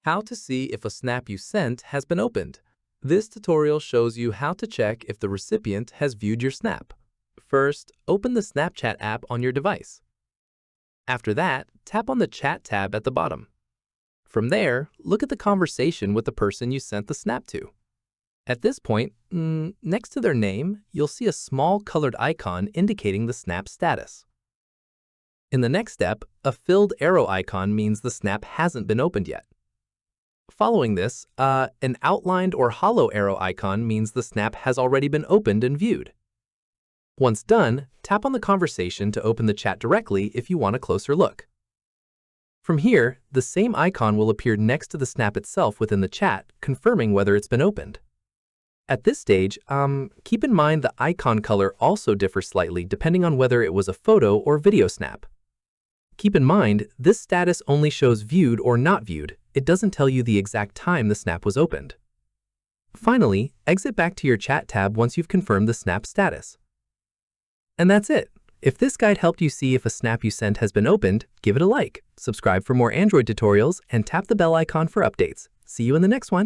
How to see if a snap you sent has been opened. This tutorial shows you how to check if the recipient has viewed your snap. First, open the Snapchat app on your device. After that, tap on the Chat tab at the bottom. From there, look at the conversation with the person you sent the snap to. At this point, next to their name, you'll see a small colored icon indicating the snap status. In the next step, a filled arrow icon means the snap hasn't been opened yet. Following this, an outlined or hollow arrow icon means the snap has already been opened and viewed. Once done, tap on the conversation to open the chat directly if you want a closer look. From here, the same icon will appear next to the snap itself within the chat, confirming whether it's been opened. At this stage, keep in mind the icon color also differs slightly depending on whether it was a photo or video snap. Keep in mind, this status only shows viewed or not viewed. It doesn't tell you the exact time the snap was opened. Finally, exit back to your chat tab once you've confirmed the snap status. And that's it. If this guide helped you see if a snap you sent has been opened, give it a like, subscribe for more Android tutorials, and tap the bell icon for updates. See you in the next one.